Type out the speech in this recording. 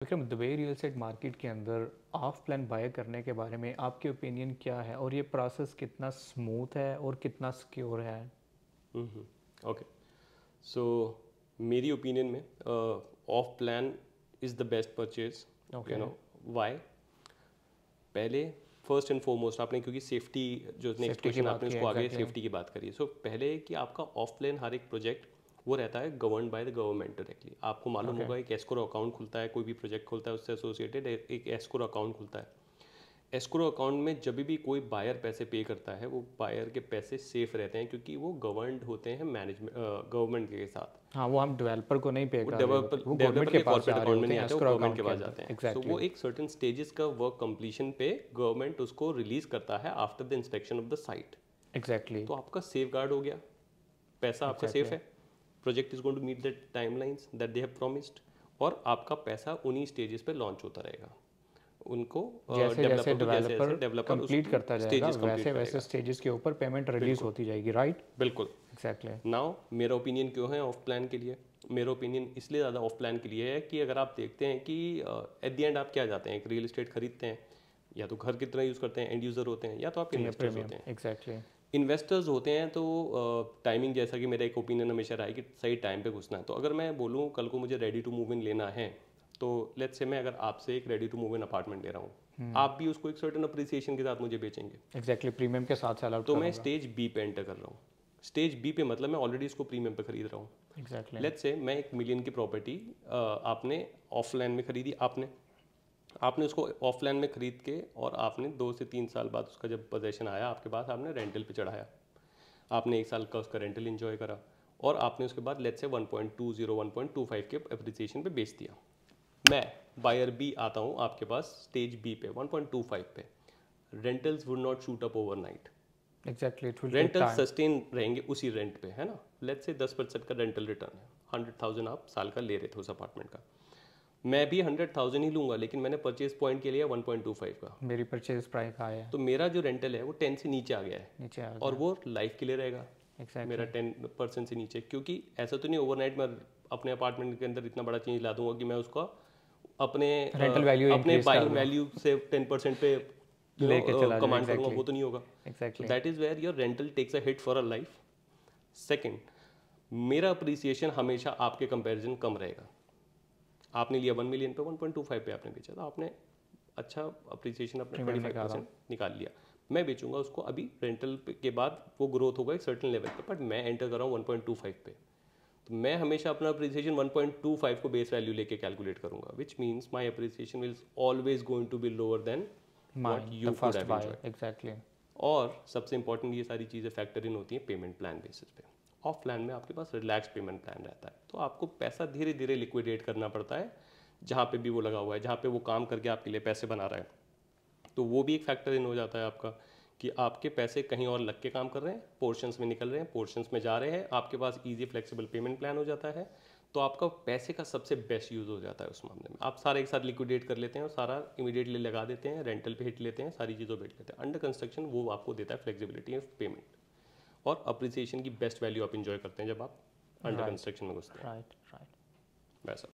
Vikram, Dubai real estate market के अंदर of plan bye करने के बारे में आपके ओपिनियन क्या है और ये प्रोसेस कितना स्मूथ है और कितना सिक्योर है? ओके, सो मेरी ओपिनियन में of plan is the best purchase. Okay. You know why? पहले फर्स्ट एंड फॉरमोस्ट आपने, क्योंकि सेफ्टी जो नेक्स्ट सेफ्टी की क्वेश्चन बात आपने की है, उसको आगे एग्जैक्टली। सेफ्टी की बात करी। सो पहले कि आपका ऑफ प्लान हर एक प्रोजेक्ट वो रहता है govern by the government directly. आपको मालूम ओके। होगा एक एस्क्रो अकाउंट खुलता है, कोई भी प्रोजेक्ट खुलता है उससे एसोसिएटेड एक एस्क्रो अकाउंट खुलता है। एस्क्रो अकाउंट में जब भी कोई बायर पैसे पे करता है वो बायर के पैसे सेफ रहते हैं, क्योंकि वो गवर्नड होते हैं मैनेजमेंट गवर्नमेंट के साथ। हाँ, वो हम डेवलपर को नहीं पे वो कर रहे होते, डेवलपर वो गवर्नमेंट डेवलपर के के पास कॉर्पोरेट जा रहे अकाउंट में होते नहीं हैं आते, वो एस्क्रो गवर्नमेंट अकाउंट के के पास अंदर, जाते हैं। So exactly. वो एक सर्टेन स्टेजेस का वर्क कंप्लीशन पे गवर्नमेंट उसको रिलीज करता है after the inspection of the site. Exactly. तो आपका सेफ गार्ड हो गया, पैसा आपका सेफ एग्जैक्टली। है, project is going to meet the timelines that they have promised, और आपका पैसा उन्हीं स्टेजेस पे लॉन्च होता रहेगा। उनको जैसे जैसे डेवलपर को जैसे डेवलपर जैसे डेवलपर कंप्लीट उसकी करता जाएगा स्टेजेस वैसे कंप्लीट वैसे करेगा। स्टेजेस के ऊपर पेमेंट रिलीज बिल्कुल होती जाएगी, राइट? बिल्कुल। एग्जैक्टली। नाउ मेरा ओपिनियन क्यों है ऑफ प्लान के लिए? मेरा ओपिनियन इसलिए ज़्यादा ऑफ प्लान के लिए है कि अगर आप देखते हैं कि एट द एंड आप क्या जाते हैं, एक रियल एस्टेट खरीदते हैं, या तो घर की तरह यूज़ करते हैं, एंड यूज़र होते हैं, या तो आप इन्वेस्टर्स प्रीमियम, होते हैं। एग्जैक्टली। इन्वेस्टर्स होते हैं तो टाइमिंग, जैसा कि मेरा एक ओपिनियन हमेशा रहा है कि सही टाइम पे घुसना है। तो अगर मैं बोलूँ कल को मुझे रेडी टू मूव इन लेना है, तो लेट्स से मैं अगर आपसे एक ready to move in apartment ले रहा हूँ, आप भी उसको एक सर्टेन अप्रिसिएशन के साथ मुझे बेचेंगे, एग्जैक्टली, प्रीमियम के साथ सेल आउट तो मैं करूँगा। स्टेज बी पे एंटर कर रहा हूँ। स्टेज बी पे मतलब मैं ऑलरेडी इसको प्रीमियम पे खरीद रहा हूँ। एग्जैक्टली। लेट्स से मैं 1 मिलियन की प्रॉपर्टी आपने ऑफलाइन में खरीदी, आपने उसको ऑफलाइन में खरीद के, और आपने 2 से 3 साल बाद उसका जब पोजेशन आया आपके पास, आपने रेंटल पे चढ़ाया, आपने 1 साल का उसका रेंटल इंजॉय करा, और आपने उसके बाद लेट्स से 1.20 1.25 के अप्रिसिएशन पे बेच दिया। मैं बायर बी आता हूँ आपके पास स्टेज बी पे 1.25 पे, rentals would not shoot up overnight, exactly, it will take rental time. Sustain रहेंगे उसी रेंट पे, है ना। लेट्स से 10% का रेंटल रिटर्न है, 100,000 आप साल का ले रहे थे उस अपार्टमेंट का, मैं भी 100,000 ही लूंगा, लेकिन मैंने परचेज पॉइंट के लिए 1.25 का, मेरी परचेज प्राइस हाई है, तो मेरा जो रेंटल है वो 10 से नीचे आ गया है, नीचे आ और गया। वो लाइफ के लिए रहेगा मेरा एग्जैक्टली। 10% से नीचे। क्योंकि ऐसा तो नहीं ओवरनाइट मैं अपने अपार्टमेंट के अंदर इतना बड़ा चेंज ला दूंगा कि मैं उसका अपने रेंटल वैल्यू अपने इंक्रीज कर बाइंग दूँ, वैल्यू से 10% पे लेके चला जाऊँ, कमांड करूंगा, एग्जैक्टली। वो तो नहीं होगा। तो exactly. That is where your rental takes a hit for a life. Second, मेरा अप्रिसिएशन हमेशा आपके कंपैरिजन कम रहेगा। आपने लिया 1 मिलियन पे, 1.25 पे आपने बेचा, तो आपने अच्छा अप्रिसिएशन अपना प्रीमियम निकाला। 25% निकाल लिया। मैं बेचूंगा उसको अभी रेंटल के बाद, वो ग्रोथ होगा एक सर्टेन लेवल पे, बट मैं एंटर कर रहा हूँ 1.25 पे, तो मैं हमेशा अपना अप्रिसिएशन 1.25 को बेस वैल्यू लेके कैलकुलेट करूंगा, which means my appreciation will always going to be lower than what mine the you could first have buy, enjoyed. Exactly. और सबसे इंपॉर्टेंट ये सारी चीज़ें फैक्टर इन होती हैं पेमेंट प्लान बेसिस पे। ऑफ प्लान में आपके पास रिलैक्स पेमेंट प्लान रहता है, तो आपको पैसा धीरे धीरे लिक्विडेट करना पड़ता है जहाँ पे भी वो लगा हुआ है, जहाँ पे वो काम करके आपके लिए पैसे बना रहा है, तो वो भी एक फैक्टर इन हो जाता है आपका, कि आपके पैसे कहीं और लग के काम कर रहे हैं, पोर्शंस में निकल रहे हैं, पोर्शंस में जा रहे हैं, आपके पास ईजी फ्लेक्सिबल पेमेंट प्लान हो जाता है, तो आपका पैसे का सबसे बेस्ट यूज़ हो जाता है उस मामले में। आप सारे एक साथ लिक्विडेट कर लेते हैं और सारा इमीडिएटली लगा देते हैं, रेंटल पे हिट लेते हैं, सारी चीज़ों पे हिट लेते हैं। अंडर कंस्ट्रक्शन वो आपको देता है फ्लेक्सिबिलिटी ऑफ पेमेंट, और अप्रिसिएशन की बेस्ट वैल्यू आप इंजॉय करते हैं जब आप अंडर राइट, कंस्ट्रक्शन में घुसते हैं। Right, right. वैसा